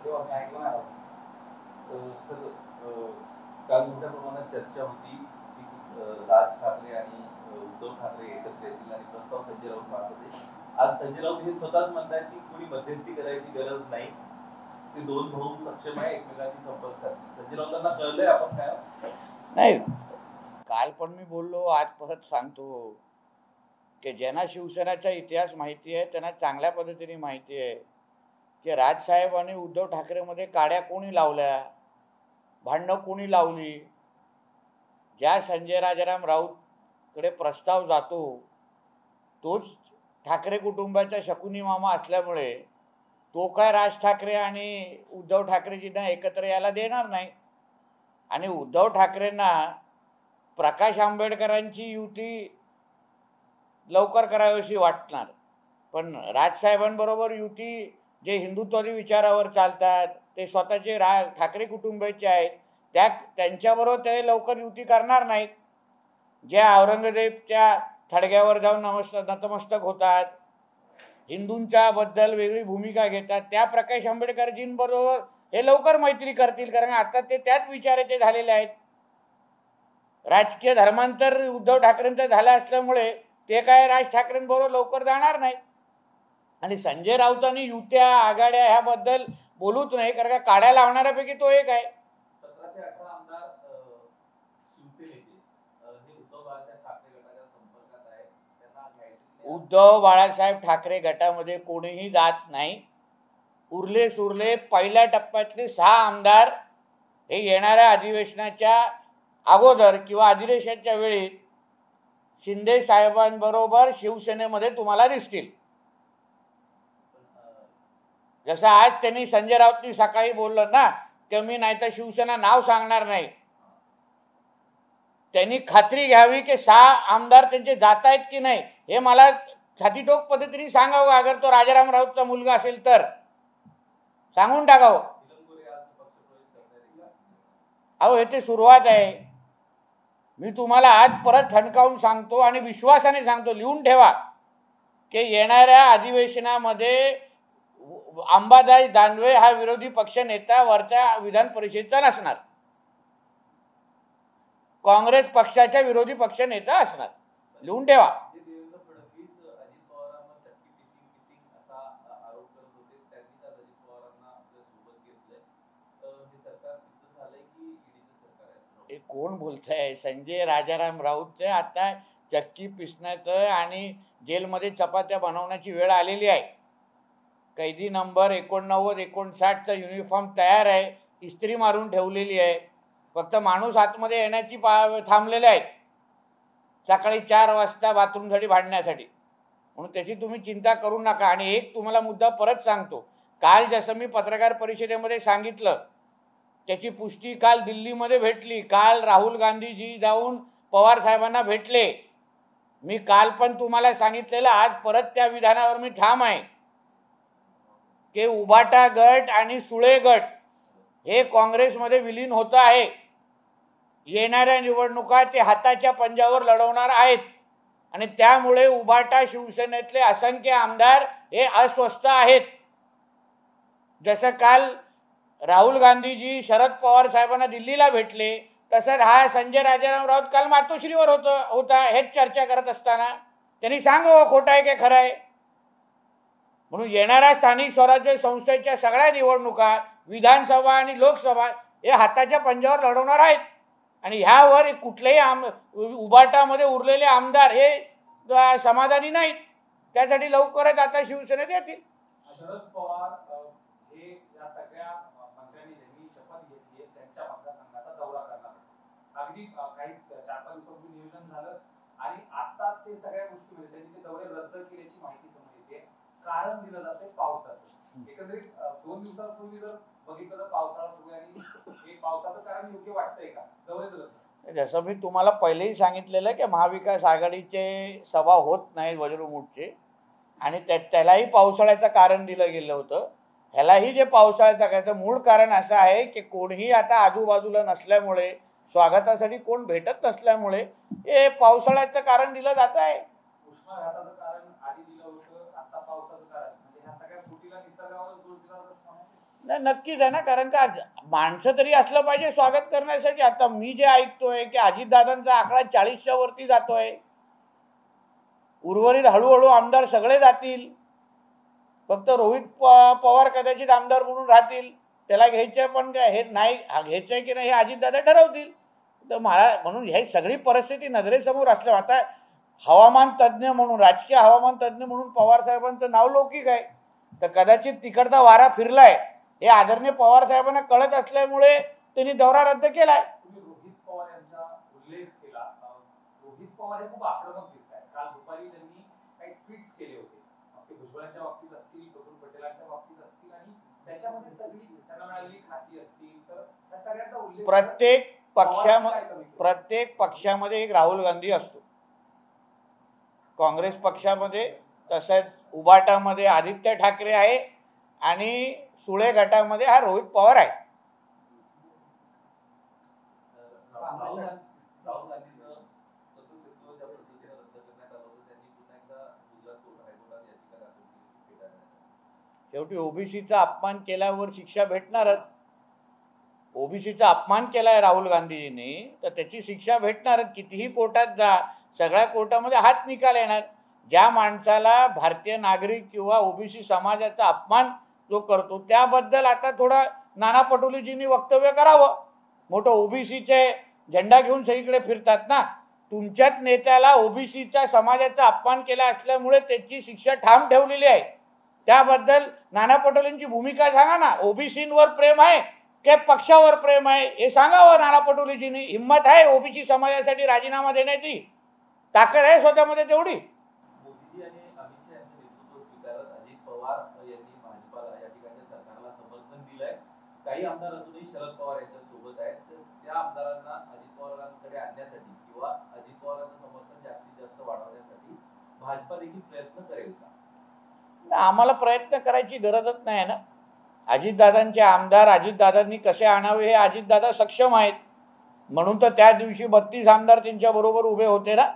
तेव्हा मी ऐकलं नाही. सर, काल मोठ्या प्रमाणात चर्चा होती की राज ठाकरे आणि उद्धव ठाकरे एकत्र येतील आणि प्रस्ताव संजय राऊत मांडत होते. आज संजय राऊत हे स्वतःच म्हणतात की कोणी मध्यस्थी करायची गरज नाही, ते दोन भाऊ सक्षम आहे, एकमेकांशी संपर्क साधतील. संजय राऊतांना कळलंय आपण काय. नाही, काल पण मी बोललो, आज परत सांगतो की ज्यांना शिवसेनेचा इतिहास माहिती आहे त्यांना चांगल्या पद्धतीने माहिती आहे की राजसाहेब आणि उद्धव ठाकरेमध्ये काड्या कोणी लावल्या, भांडणं कोणी लावली. ज्या संजय राजाराम राऊतकडे प्रस्ताव जातो तोच ठाकरे कुटुंबाचा शकुनी मामा असल्यामुळे तो काय राज ठाकरे आणि उद्धव ठाकरेजींना एकत्र यायला देणार नाही. आणि उद्धव ठाकरेंना प्रकाश आंबेडकरांची युती लवकर करावीशी वाटणार, पण राजसाहेबांबरोबर युती जे हिंदुत्वादी विचारावर चालतात, ते स्वतःचे ठाकरे कुटुंबाचे आहेत, त्यांच्याबरोबर ते लवकर युती करणार नाहीत. ज्या औरंगजेबच्या थडग्यावर जाऊन नतमस्तक होतात, हिंदूंच्या बद्दल वेगळी भूमिका घेतात, त्या प्रकाश आंबेडकरजींबरोबर हे लवकर मैत्री करतील, कारण आता ते त्याच विचाराचे झालेले आहेत. राजकीय धर्मांतर उद्धव ठाकरेंचं झालं असल्यामुळे ते काय राज ठाकरेंबरोबर लवकर जाणार नाही. आणि संजय राऊतांनी युत्या आघाड्या ह्याबद्दल बोलूच नाही, कारण का काड्या लावणाऱ्यापैकी तो एक आहे. 17 ते 18 आमदार शिवसेनेचे हे उद्धव बाळासाहेब ठाकरे गटाच्या संपर्कात आहेत. त्यांना घ्यायचे उद्धव बाळासाहेब ठाकरे गटामध्ये कोणीही जात नाही. उरले सुरले पहिल्या टप्प्यातले 6 आमदार हे येणाऱ्या अधिवेशनाच्या अगोदर किंवा अधिवेशनाच्या वेळी शिंदे साहेबांबरोबर शिवसेनेमध्ये तुम्हाला दिसतील. जसं आज त्यांनी संजय राऊतनी सकाळी बोललं ना की मी नाही तर शिवसेना नाव सांगणार नाही, त्यांनी खात्री घ्यावी की 6 आमदार त्यांचे जात आहेत की नाही हे मला छातीटोक पद्धतीने सांगावं. अगर तो राजाराम राऊतचा मुलगा असेल तर सांगून टाकावं. अहो, हे ते सुरुवात आहे. मी तुम्हाला आज परत ठणकावून सांगतो आणि विश्वासाने सांगतो, लिहून ठेवा की येणाऱ्या अधिवेशनामध्ये अंबादास दानवे हा विरोधी पक्ष नेता वरच्या विधान परिषदेचा नसणार, काँग्रेस पक्षाचा विरोधी पक्ष नेता असणार. लिहून ठेवा. देवेंद्र फडणवीस अजित पवारांवर चक्की पिसिंग असा आरोप करत होते. त्यांनी तर अजित पवारांना आपल्या सोबत घेतलंय. हे सरकार सिद्ध झालंय की ईडीचं सरकार आहे? हे कोण बोलतंय? संजय राजाराम राऊत आता चक्की पिसण्याचं आणि जेलमध्ये चपात्या बनवण्याची वेळ आलेली आहे. कैदी नंबर 89-59चा युनिफॉर्म तयार आहे, इस्त्री मारून ठेवलेली आहे, फक्त माणूस आतमध्ये येण्याची थांबलेले आहेत सकाळी 4 वाजता बाथरूमसाठी भांडण्यासाठी. म्हणून त्याची तुम्ही चिंता करू नका. आणि एक तुम्हाला मुद्दा परत सांगतो, काल जसं मी पत्रकार परिषदेमध्ये सांगितलं त्याची पुष्टी काल दिल्लीमध्ये भेटली. काल राहुल गांधीजी जाऊन पवार साहेबांना भेटले. मी काल पण तुम्हाला सांगितलेलं, आज परत त्या विधानावर मी ठाम आहे की उभाटा गट आणि सुळे गट हे काँग्रेसमध्ये विलीन होत आहे. येणाऱ्या निवडणुका ते हाताच्या पंजावर लढवणार आहेत आणि त्यामुळे उभाटा शिवसेनेतले असंख्य आमदार हे अस्वस्थ आहेत. जसं काल राहुल गांधीजी शरद पवार साहेबांना दिल्लीला भेटले, तसंच हा संजय राजाराम राऊत काल मातोश्रीवर होता हेच चर्चा करत असताना त्यांनी सांगावं खोटं आहे की खरं आहे. म्हणून येणाऱ्या स्थानिक स्वराज्य संस्थेच्या सगळ्या निवडणुका विधानसभा आणि लोकसभा हे हाताच्या पंजावर लढवणार आहेत. आणि ह्यावर कुठल्याही उभाटामध्ये उरलेले आमदार हे समाधानी नाहीत. त्यासाठी लवकरच आता शिवसेनेत येतील. शरद पवार हे या सगळ्या मंत्र्यांनी ज्यांनी शपथ घेतली त्यांच्या मतदारसंघाचा दौरा करणार. अगदी काही 4-5 दिवसांपूर्वी नियोजन झालं आणि आता ते सगळ्या गोष्टी म्हणजे त्यांनी ते दौरे रद्द केल्याची माहिती समोर येते. कारण दिलं जाते पावसाचं. एकंदरीत 2 दिवसांपूर्वी जर बघितलं तर पावसाळा सुरू आहे आणि हे पावसाचं कारण योग्य वाटतंय का दौरे रद्द? जसं मी तुम्हाला पहिलेही सांगितलेलं की महाविकास आघाडीचे सभा होत नाहीत वज्रमुठचे, आणि त्यालाही पावसाळ्याचं कारण दिलं गेलं होतं. ह्यालाही जे पावसाळ्याचं कारण, मूळ कारण असं आहे की कोणीही आता आजूबाजूला नसल्यामुळे, स्वागतासाठी कोण भेटत नसल्यामुळे हे पावसाळ्याचं कारण दिलं जात आहे. उष्माघाताचं कारण आधी दिलं होतं, आता पावसाचं कारण, म्हणजे ह्या सगळ्या फुटीला निसर्गावरच दोष दिला जात असं. नाही, नक्कीच आहे ना, कारण का माणसं तरी असलं पाहिजे स्वागत करण्यासाठी. आता मी जे ऐकतोय की अजितदादांचा आकडा 40च्या वरती जातोय, उर्वरित हळूहळू आमदार सगळे जातील, फक्त रोहित पवार कदाचित आमदार म्हणून राहतील. त्याला घ्यायचंय, पण हे नाही घ्यायचंय की नाही हे अजितदादा ठरवतील. तर मला म्हणून ही सगळी परिस्थिती नजरेसमोर असल्या, आता हवामान तज्ज्ञ म्हणून, राजकीय हवामान तज्ज्ञ म्हणून पवार साहेबांचं नाव लौकिक आहे. तर कदाचित तिकडचा वारा फिरलाय हे आदरणीय पवार साहेबांना कळत असल्यामुळे त्यांनी दौरा रद्द केलाय. तुम्ही रोहित पवार यांचा उल्लेख केला. रोहित पवार हे खूप आक्रमक दिसत आहेत. काल दुपारी त्यांनी काही ट्विट्स केले होते, ते भुजबळांच्या बाबतीत असतील, प्रफुल्ल पटेलांच्या बाबतीत असतील, आणि त्याच्यामध्ये सगळी त्यांना मिळालेली खाती असतील. तर त्या सगळ्यांचा उल्लेख प्रत्येक पक्षामध्ये एक राहुल गांधी असतो. काँग्रेस पक्षामध्ये तसंच उबाटामध्ये आदित्य ठाकरे आहे आणि सुळे गटामध्ये हा रोहित पवार आहे. राहुल गांधीचं सदस्यत्व ज्या पद्धतीने रद्द करण्यात आलं होतं, त्यांनी पुन्हा एकदा गुजरात हायकोर्टात याचिका दाखल केली. शेवटी ओबीसीचा अपमान केल्यावर शिक्षा भेटणारच. ओबीसीचा अपमान केलाय राहुल गांधीजींनी, तर त्याची शिक्षा भेटणारच. कितीही कोर्टात जा, सगळ्या कोर्टामध्ये हाच निकाल येणार. ज्या माणसाला भारतीय नागरिक किंवा ओबीसी समाजाचा अपमान जो करतो त्याबद्दल आता थोडं नाना पटोलेजींनी वक्तव्य करावं. मोठं ओबीसीचे झेंडा घेऊन सगळीकडे फिरतात ना. तुमच्याच नेत्याला ओबीसीच्या समाजाचा अपमान केला असल्यामुळे त्याची शिक्षा ठाम ठेवलेली आहे. त्याबद्दल नाना पटोलेंची भूमिका सांगा ना. ओबीसींवर प्रेम आहे की पक्षावर प्रेम आहे हे सांगावं नाना पटोलेजींनी. हिंमत आहे ओबीसी समाजासाठी राजीनामा देण्याची, ताकद आहे स्वतःमध्ये तेवढी. मोदीजी आणि अमित शहा यांचं नेतृत्व स्वीकारत अजित पवार यांनी भाजपाला या ठिकाणी सरकारला समर्थन दिलंय. काही आमदार अजूनही शरद पवार यांच्या सोबत आहेत. तर त्या आमदारांना अजित पवारांकडे आणण्यासाठी किंवा अजित पवारांचं समर्थन जास्तीत जास्त वाढवण्यासाठी भाजपा देखील प्रयत्न करेल का? आम्हाला प्रयत्न करायची गरजच नाही ना. अजितदादांचे आमदार अजितदादांनी कसे आणावे हे अजितदादा सक्षम आहेत. म्हणून तर त्या दिवशी 32 आमदार त्यांच्या बरोबर उभे होते ना.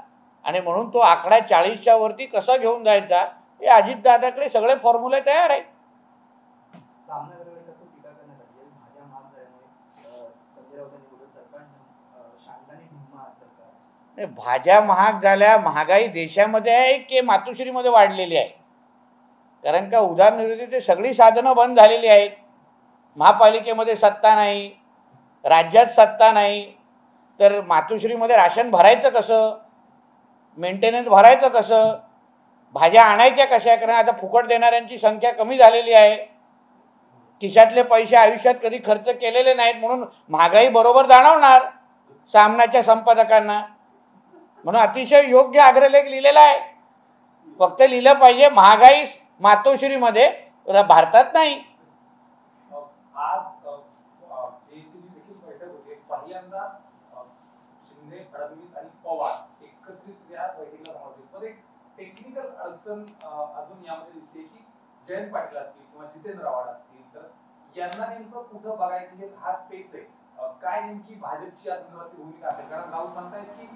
आणि म्हणून तो आकडा 40च्या वरती कसा घेऊन जायचा हे अजितदादाकडे सगळे फॉर्म्युले तयार आहेत. भाज्या महाग झाल्या, महागाई देशामध्ये आहे की मातोश्रीमध्ये वाढलेली आहे? कारण का उदारनिर्मितीची सगळी साधनं बंद झालेली आहेत. महापालिकेमध्ये सत्ता नाही, राज्यात सत्ता नाही, तर मातोश्रीमध्ये राशन भरायचं कसं, मेंटेनन्स भरायचं कसं, भाज्या आणायच्या कशा? कारण आता फुकट देणाऱ्यांची संख्या कमी झालेली आहे. खिशातले पैसे आयुष्यात कधी खर्च केलेले नाहीत, म्हणून महागाई बरोबर जाणवणार सामनाच्या संपादकांना. म्हणून अतिशय योग्य अग्रलेख लिहिलेला आहे. फक्त लिहिलं पाहिजे महागाई मातोश्रीमध्ये, भारतात नाही. आज एसीची देखील बैठक होती. पहिल्यांदाच शिंदे, फडणवीस आणि पवार एकत्रित याच बैठकीला जमले होते. पण एक टेक्निकल अडचण अजून यामध्ये दिसते की जयंत पाटील असतील किंवा जितेंद्र आव्हाड असतील, तर यांना नेमकं कुठं बघायचं हे हात पेच आहे. काय नेमकी भाजपची या संदर्भातली भूमिका असेल? कारण राऊत म्हणतायत की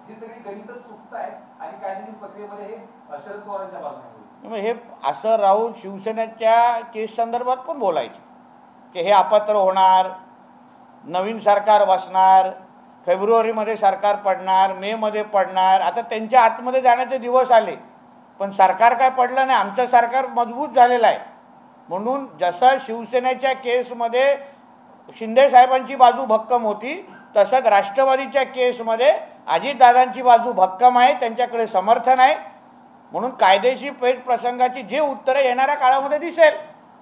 ही सगळी गणितच चुकतायत आणि कायदेशीर प्रक्रियेमध्ये हे शरद पवारांच्या बाजूने. हे असं राऊत शिवसेनेच्या केस संदर्भात पण बोलायचे की हे अपात्र होणार, नवीन सरकार बसणार, फेब्रुवारीमध्ये सरकार पडणार, मेमध्ये पडणार. आता त्यांच्या आतमध्ये जाण्याचे दिवस आले, पण सरकार काय पडलं नाही. आमचं सरकार मजबूत झालेलं आहे. म्हणून जसं शिवसेनेच्या केसमध्ये शिंदे साहेबांची बाजू भक्कम होती, तसंच राष्ट्रवादीच्या केसमध्ये अजितदादांची बाजू भक्कम आहे, त्यांच्याकडे समर्थन आहे. म्हणून कायदेशीर पेच प्रसंगाची जे उत्तरं येणाऱ्या काळामध्ये दिसेल.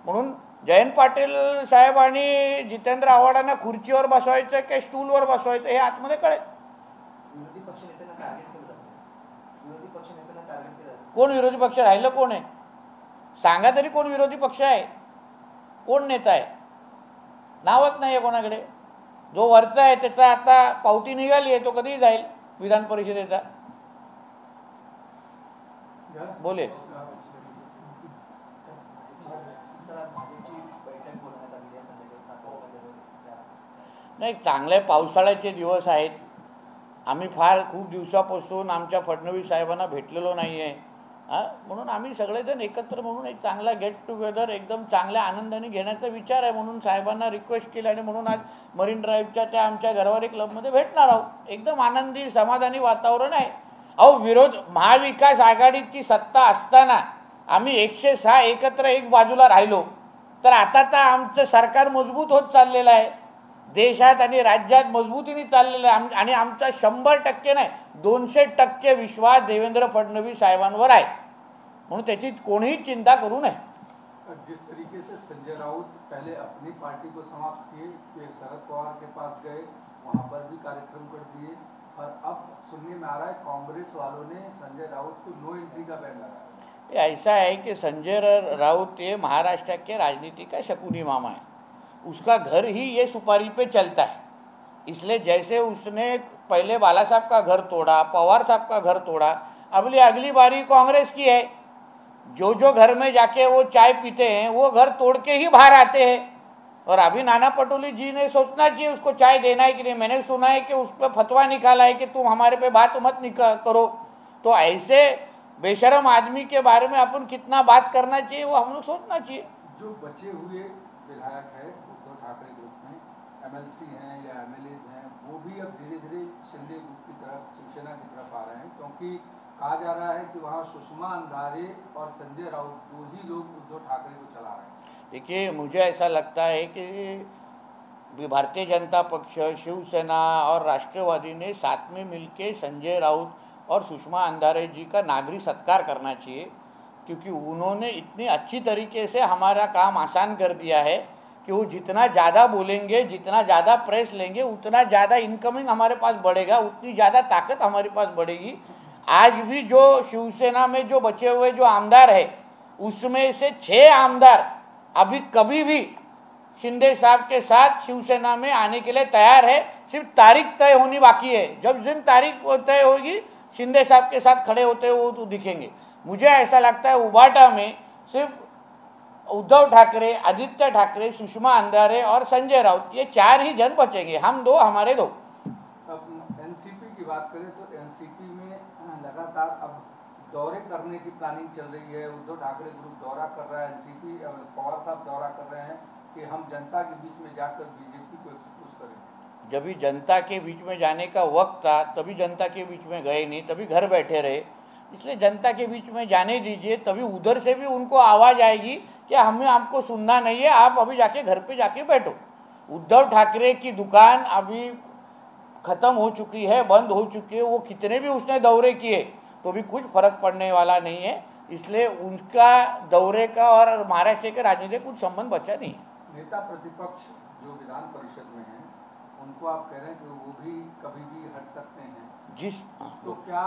म्हणून जयंत पाटील साहेब आणि जितेंद्र आव्हाडांना खुर्चीवर बसवायचं की स्टूलवर बसवायचं हे आतमध्ये कळेल. कोण विरोधी पक्ष राहिलं? कोण आहे सांगा तरी. कोण विरोधी पक्ष आहे? कोण नेता आहे? नावच नाही आहे कोणाकडे. जो वरचा आहे त्याचा आता पावती निघाली आहे, तो कधीही जाईल विधान परिषदेचा. बोले नाही, चांगले पावसाळ्याचे दिवस आहेत. आम्ही खूप दिवसापासून आमच्या फडणवीस साहेबांना भेटलेलो नाही आहे. म्हणून आम्ही सगळेजण एकत्र म्हणून एक चांगला गेट टुगेदर एकदम चांगल्या आनंदाने घेण्याचा विचार आहे, म्हणून साहेबांना रिक्वेस्ट केली आणि म्हणून आज मरीन ड्राईव्हच्या त्या आमच्या घरवारी क्लबमध्ये भेटणार आहोत. एकदम आनंदी समाधानी वातावरण आहे. अहो विरोध महाविकास आघाडीची सत्ता असताना आम्ही 106 एकत्र एक बाजूला राहिलो, तर आता तर आमचं सरकार मजबूत होत चाललेलं आहे, देशात आणि राज्यात मजबूतीने चाललेलं आहे आणि आमचा 100% नाही 200% विश्वास देवेंद्र फडणवीस साहेबांवर आहे, म्हणून त्याची कोणीही चिंता करू नये. जिस तरीके से संजय राउत पहले अपनी पार्टी को समाप्त किए, फिर शरद पवार के पास गए, वहां पर भी कार्यक्रम कर दिए, और अब सुनने में आ रहा है कांग्रेस वालों ने संजय राउत को नो एंट्री का बैन लगाया. ऐसा है कि संजय राउत ये महाराष्ट्र के राजनीति का शकुनी मामा है, उसका घर ही ये सुपारी पे चलता है. इसलिए जैसे उसने पहले बाला साहब का घर तोड़ा, पवार साहब का घर तोड़ा, अगली बारी कांग्रेस की है. जो घर में जाके वो चाय पीते हैं वो घर तोड़ के ही बाहर आते हैं. और अभी नाना पटोले जी ने सोचना चाहिए उसको चाय देना है कि नहीं. मैंने सुना है कि उस पर फतवा निकाला है कि तुम हमारे पे बात मत करो. तो ऐसे बेशरम आदमी के बारे में अपन कितना बात करना चाहिए वो हम लोग सोचना चाहिए. जो बचे हुए विधायक है उद्धव ठाकरे ग्रुप में, एमएलसी हैं या एमएलए हैं, वो भी अब धीरे धीरे शिंदे ग्रुप की तरफ, शिवसेना की तरफ आ रहे हैं, क्योंकि कहा जा रहा है कि वहाँ सुषमा अंधारे और संजय राउत दो ही लोग उद्धव ठाकरे को चला रहे हैं. देखिए मुझे ऐसा लगता है कि भारतीय जनता पक्ष, शिवसेना और राष्ट्रवादी ने साथ में मिलके संजय राउत और सुषमा अंधारे जी का नागरिक सत्कार करना चाहिए, क्योंकि उन्होंने इतनी अच्छी तरीके से हमारा काम आसान कर दिया है कि वो जितना ज़्यादा बोलेंगे, जितना ज़्यादा प्रेस लेंगे, उतना ज़्यादा इनकमिंग हमारे पास बढ़ेगा, उतनी ज़्यादा ताकत हमारे पास बढ़ेगी. आज भी जो शिवसेना में जो बचे हुए जो आमदार है उसमें से 6 आमदार अभी कभी भी शिंदे साहब के साथ शिवसेना में आने के लिए तैयार है. सिर्फ तारीख तय होनी बाकी है. जब जिन तारीख तय होगी शिंदे साहब के साथ खड़े होते हुए वो तो दिखेंगे. मुझे ऐसा लगता है उबाटा में सिर्फ उद्धव ठाकरे, आदित्य ठाकरे, सुषमा अंधारे और संजय राउत, ये 4 ही जन बचेंगे. हम 2, हमारे 2. अब एनसीपी की बात करें तो एनसीपी में लगातार अब दौरे करने की प्लानिंग चल रही है. उद्धव ठाकरे ग्रुप दौरा कर रहा है, एनसीपी पवार साहब दौरा कर रहे हैं कि हम जनता के बीच में जाकर बीजेपी को एक्सपोज करें. जब भी जनता के बीच में जाने का वक्त था तभी जनता के बीच में गए नहीं, तभी घर बैठे रहे. इसलिए जनता के बीच में जाने दीजिए, तभी उधर से भी उनको आवाज़ आएगी कि हमें आपको सुनना नहीं है, आप अभी जाके घर पे जाके बैठो. उद्धव ठाकरे की दुकान अभी खत्म हो चुकी है, बंद हो चुकी है. वो कितने भी उसने दौरे किए तो भी कुछ फर्क पड़ने वाला नहीं है. इसलिए उनका दौरे का और महाराष्ट्र के राजनीति कुछ संबंध बचा नहीं. नेता प्रतिपक्ष जो विधान परिषद में हैं उनको आप कह रहे हैं कि वो भी कभी भी हट सकते हैं, तो क्या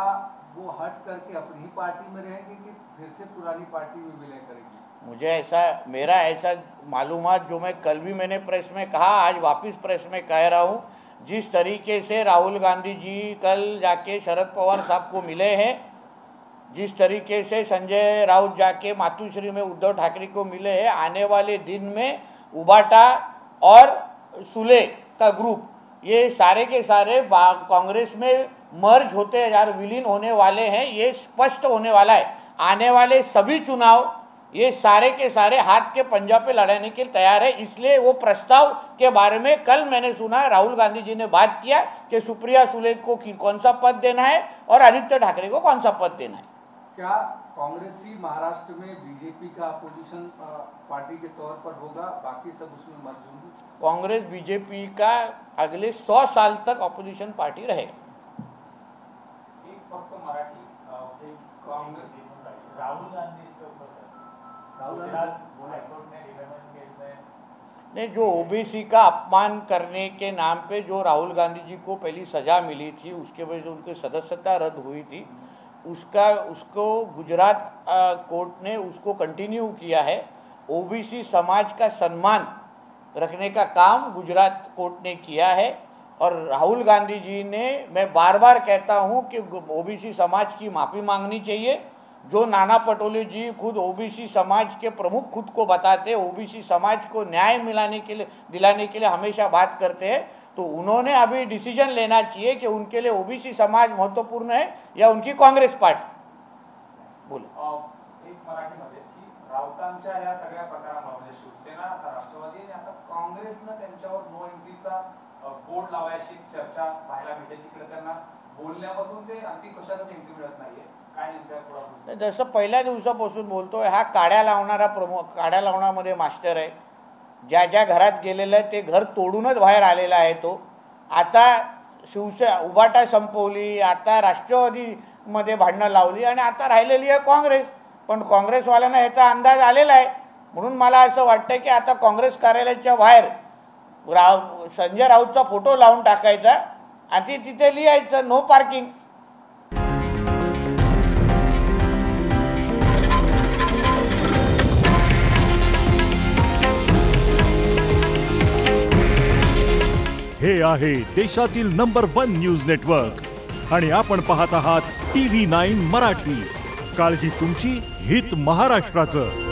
वो हट करके अपनी ही पार्टी में रहेंगे कि फिर से पुरानी पार्टी में विलय करेंगे? मुझे मेरा ऐसा मालूमात जो मैं कल भी मैंने प्रेस में कहा, आज वापस प्रेस में कह रहा हूँ, जिस तरीके से राहुल गांधी जी कल जाके शरद पवार साहब को मिले हैं, जिस तरीके से संजय राउत जाके मातुश्री में उद्धव ठाकरे को मिले हैं, आने वाले दिन में उबाटा और सुले का ग्रुप ये सारे के सारे कांग्रेस में मर्ज होते यार विलीन होने वाले हैं. ये स्पष्ट होने वाला है. आने वाले सभी चुनाव ये सारे के सारे हाथ के पंजा पे लड़ाने के लिए तैयार है. इसलिए वो प्रस्ताव के बारे में कल मैंने सुना राहुल गांधी जी ने बात किया कि सुप्रिया सुले को कौन सा पद देना है और आदित्य ठाकरे को कौन सा पद देना है. क्या कांग्रेस ही महाराष्ट्र में बीजेपी का अपोजिशन पार्टी के तौर पर होगा, बाकी सब उसमें मर्ज होंगी? कांग्रेस बीजेपी का अगले 100 साल तक अपोजिशन पार्टी रहेगा. एक फक्त मराठी कांग्रेस राहुल गांधी नहीं, जो ओबीसी का अपमान करने के नाम पे जो राहुल गांधी जी को पहली सजा मिली थी, उसके वजह से उनकी सदस्यता रद्द हुई थी, उसको गुजरात कोर्ट ने उसको कंटिन्यू किया है. ओबीसी समाज का सम्मान रखने का काम गुजरात कोर्ट ने किया है. और राहुल गांधी जी ने, मैं बार बार कहता हूं कि ओबीसी समाज की माफ़ी मांगनी चाहिए. जो नाना पटोले जी खुद ओबीसी समाज के प्रमुख खुद को बताते, ओबीसी समाज को न्याय दिलाने के लिए हमेशा बात करते हैं, तो उन्होंने अभी डिसीजन लेना चाहिए कि उनके लिए ओबीसी समाज महत्वपूर्ण है या उनकी कांग्रेस पार्टी. बोला. एक मराठीमध्येच की राऊतांच्या या सगळ्या प्रकारामुळे म्हणजे शिवसेना, आता राष्ट्रवादी आणि आता काँग्रेसनं त्यांच्यावर नो एंट्रीचा बोर्ड लावायची चर्चा पाहायला मिळते. तिकडे त्यांना बोलण्यापासून ते अगदी कशातच एंट्री मिळत नाहीये. काय नेमक्या पुढे जसं पहिल्या दिवसापासून बोलतोय, हा काड्या लावणारा प्रमुख, काड्या लावण्यामध्ये मास्टर आहे. ज्या ज्या घरात गेलेलं आहे ते घर तोडूनच बाहेर आलेला आहे तो. आता उभाटा संपवली, आता राष्ट्रवादीमध्ये भांडणं लावली आणि आता राहिलेली आहे काँग्रेस. पण काँग्रेसवाल्यांना ह्याचा अंदाज आलेला आहे. म्हणून मला असं वाटतं की आता काँग्रेस कार्यालयाच्या बाहेर संजय राऊतचा फोटो लावून टाकायचा आणि तिथे लिहायचं नो पार्किंग. हे आहे देशातील नंबर 1 न्यूज नेटवर्क आणि आपण पाहत आहात TV9 मराठी. काळजी तुमची, हित महाराष्ट्राचं.